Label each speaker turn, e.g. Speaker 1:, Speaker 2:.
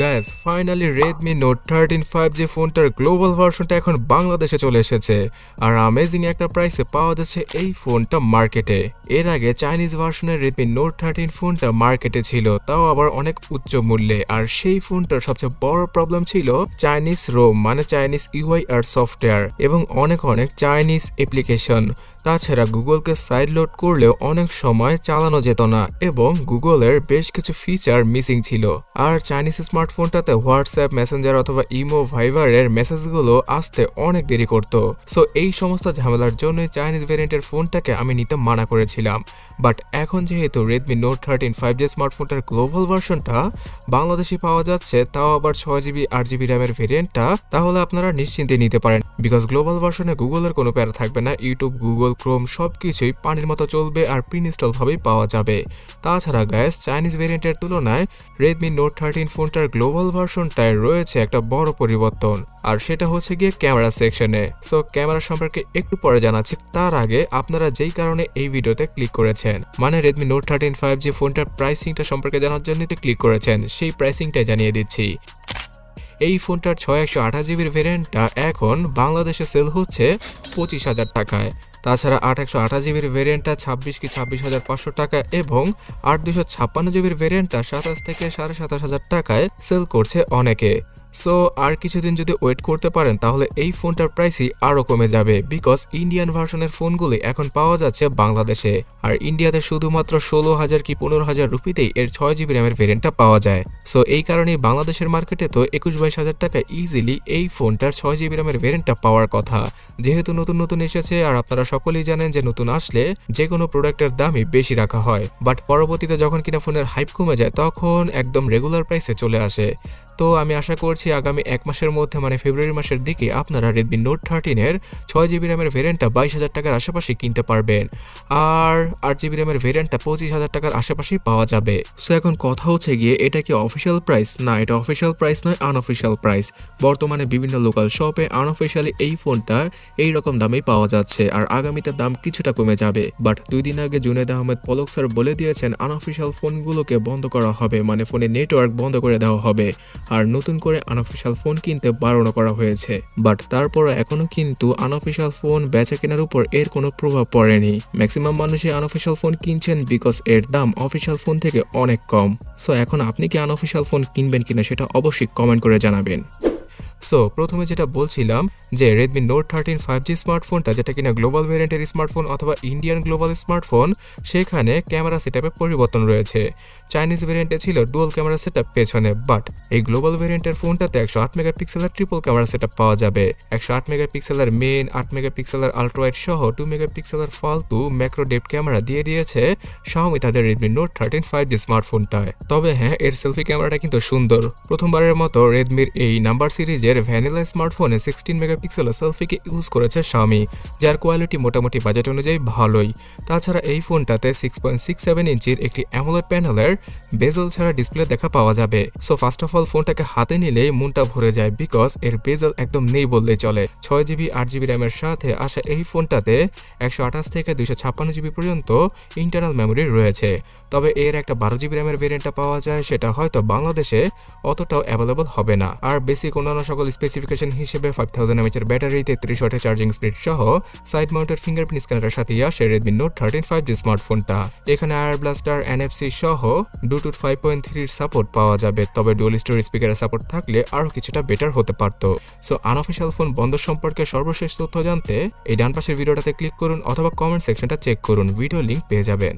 Speaker 1: Guys finally Redmi Note 13 5G ফোনটার global ভার্সনটা এখন বাংলাদেশে চলে এসেছে আর অ্যামেজিং একটা প্রাইসে পাওয়া যাচ্ছে এই ফোনটা মার্কেটে। এর আগে চাইনিজ ভার্সনের Redmi Note 13 ফোনটা মার্কেটে ছিল, তাও আবার অনেক উচ্চ মূল্যে। আর সেই ফোনটার সবচেয়ে বড় প্রবলেম ছিল চাইনিজ রোম মানে চাইনিজ ইউআই আর সফটওয়্যার এবং অনেক চাইনিজ অ্যাপ্লিকেশন। তাছাড়া গুগলকে সাইড লোড করলেও অনেক সময় চালানো যেত না এবং গুগলের বেশ কিছু ফিচার মিসিং ছিল। আর চাইনিজ স্মার্টফোনটাতে হোয়াটসঅ্যাপ, মেসেঞ্জার অথবা ইমো, ভাইবারের মেসেজগুলো আসতে অনেক দেরি করত। সো এই সমস্ত ঝামেলার জন্যই চাইনিজ ভ্যারিয়েন্টের ফোনটাকে আমি নিতে মানা করেছিলাম। বাট এখন যেহেতু Redmi Note 13 5G স্মার্টফোনটার গ্লোবাল ভার্সনটা বাংলাদেশে পাওয়া যাচ্ছে, তাও আবার 6GB 8GB র্যামের ভেরিয়েন্টটা, তাহলে আপনারা নিশ্চিন্তে নিতে পারেন। বিকজ গ্লোবাল ভার্সনে গুগলের কোনো প্যারা থাকবে না, ইউটিউব, গুগল ক্রোম সবকিছুই পানির মতো চলবে আর প্রিইনস্টল ভাবেই পাওয়া যাবে। তাছাড়া গাইস চাইনিজ ভেরিয়েন্টের তুলনায় Redmi Note 13 ফোনটার গ্লোবাল ভার্সনটায় রয়েছে একটা বড় পরিবর্তন, আর সেটা হচ্ছে গিয়ে ক্যামেরা সেকশনে। সো ক্যামেরা সম্পর্কে একটু পরে জানাচ্ছি, তার আগে আপনারা যেই কারণে এই ভিডিওতে ক্লিক করেছেন মানে Redmi Note 13 5G ফোনটার প্রাইসিংটা সম্পর্কে জানার জন্যই তো ক্লিক করেছেন, সেই প্রাইসিংটাই জানিয়ে দিচ্ছি। এই ফোনটার 6128GB ভেরিয়েন্টটা এখন বাংলাদেশে সেল হচ্ছে 25,000 টাকায়। তাছাড়া 8128GB ভেরিয়েন্টটা 26 কি 26,500 টাকা এবং 8256GB ভেরিয়েন্টটা 27 থেকে 27,500 টাকায় সেল করছে অনেকে। সো আর কিছুদিন যদি ওয়েট করতে পারেন তাহলে এই ফোনটার প্রাইসই আরও কমে যাবে, বিকজ ইন্ডিয়ান ভার্সনের ফোনগুলি এখন পাওয়া যাচ্ছে বাংলাদেশে। আর ইন্ডিয়াতে শুধুমাত্র 16,000 কি 15,000 রুপিতেই এর 6GB র্যামের ভেরিয়েন্টটা পাওয়া যায়। সো এই কারণেই বাংলাদেশের মার্কেটে তো 21-22 টাকা ইজিলি এই ফোনটার 6GB র্যামের ভেরিয়েন্টটা পাওয়ার কথা। যেহেতু নতুন এসেছে আর আপনারা সকলেই জানেন যে নতুন আসলে যে কোনো প্রোডাক্টের দামই বেশি রাখা হয়, বাট পরবর্তীতে যখন কিনা ফোনের হাইপ কমে যায় তখন একদম রেগুলার প্রাইসে চলে আসে। তো আমি আশা করছি আগামী এক মাসের মধ্যে মানে ফেব্রুয়ারি মাসের দিকে আপনারা Redmi Note 13-এর 6GB র্যামের ভেরিয়েন্টটা 22,000 টাকার আশেপাশে কিনতে পারবেন আর 8GB র্যামের ভেরিয়েন্টটা 25,000 টাকার আশেপাশেই পাওয়া যাবে। সো এখন কথা হচ্ছে গিয়ে এটা কি অফিসিয়াল প্রাইস? না, এটা অফিসিয়াল প্রাইস নয়, আনঅফিসিয়াল প্রাইস। বর্তমানে বিভিন্ন লোকাল শপে আনঅফিসিয়ালি এই ফোনটা এইরকম দামেই পাওয়া যাচ্ছে আর আগামীতে দাম কিছুটা কমে যাবে। বাট 2 দিন আগে জুনেদ আহমেদ পলক স্যার বলে দিয়েছেন আনঅফিসিয়াল ফোনগুলোকে বন্ধ করা হবে, মানে ফোনের নেটওয়ার্ক বন্ধ করে দেওয়া হবে আর নতুন করে আনঅফিসিয়াল ফোন কিনতে বারণ করা হয়েছে। বাট তারপরও এখনো কিন্তু আনঅফিসিয়াল ফোন বেচা কেনার উপর এর কোনো প্রভাব পড়েনি। ম্যাক্সিমাম মানুষই আনঅফিসিয়াল ফোন কিনছেন বিকজ এর দাম অফিসিয়াল ফোন থেকে অনেক কম। সো এখন আপনি কি আনঅফিসিয়াল ফোন কিনবেন কিনা সেটা অবশ্যই কমেন্ট করে জানাবেন। সো প্রথমে যেটা বলছিলাম যে Redmi Note 13 5G স্মার্টফোনটা, যেটা কিনা গ্লোবাল ভেরিয়েন্টের স্মার্টফোন অথবা ইন্ডিয়ান গ্লোবাল স্মার্টফোন, সেখানে ক্যামেরা সেটআপে পরিবর্তন রয়েছে। চাইনিজ ভেরিয়েন্টে ছিল ডুয়াল ক্যামেরা সেটআপ পেছনে, বাট এই গ্লোবাল ভেরিয়েন্টের ফোনটাতে 108 মেগাপিক্সেলের ট্রিপল ক্যামেরা সেটআপ পাওয়া যাবে। 108 মেগাপিক্সেলের মেইন, 8 মেগাপিক্সেলের আল্ট্রাওয়াইড সহ 2 মেগাপিক্সেলের ফালতু ম্যাক্রো ডেপথ ক্যামেরা দিয়ে দিয়েছে Xiaomi তাদের Redmi Note 13 5G স্মার্টফোনটায়। তবে হ্যাঁ, এর সেলফি ক্যামেরাটা কিন্তু সুন্দর। প্রথমবারের মতো রেডমির এই নাম্বার সিরিজের ভ্যানিলা স্মার্টফোনে 16 মেগাপিক্সেলের সেলফিকে ইউজ করেছে Xiaomi, যার কোয়ালিটি মোটামুটি বাজেট অনুযায়ী ভালোই। তাছাড়া এই ফোনটাতে 6.67 ইঞ্চির একটি অ্যামোলেড প্যানেলের বেজেল ছাড়া ডিসপ্লে দেখা পাওয়া যাবে। সো ফার্স্ট অফ অল ফোনটাকে হাতে নিলেই মনটা ভরে যায় বিকজ এর বেজেল একদম নেই বললেই চলে। 6GB 8GB র্যামের সাথে আসা এই ফোনটাতে 128 থেকে 256GB পর্যন্ত ইন্টারনাল মেমোরি রয়েছে। তবে এর একটা 12GB র্যামের ভেরিয়েন্টটা পাওয়া যায়, সেটা হয়তো বাংলাদেশে অতটাও অ্যাভেলেবল হবে না। আর বেসিক অন্যান্য সকল স্পেসিফিকেশন হিসেবে 5000 mAh এর ব্যাটারি, 33 ওয়াটের চার্জিং স্পিড সহ সাইড মাউন্টেড ফিঙ্গারপ্রিন্ট স্ক্যানারের সাথে আসে Redmi Note 13 5G স্মার্টফোনটা। এখানে আয়ার ব্লাস্টার, NFC সহ ব্লুটুথ 5.3 এর সাপোর্ট পাওয়া যাবে, তবে ডুয়াল স্টোরেজ স্পিকারের সাপোর্ট থাকলে আরও কিছুটা বেটার হতে পারত। সো আনঅফিসিয়াল ফোন বন্ধ সম্পর্কে সর্বশেষ তথ্য জানতে এই ডান পাশের ভিডিওটাতে ক্লিক করুন অথবা কমেন্ট সেকশনটা চেক করুন, ভিডিও লিঙ্ক পেয়ে যাবেন।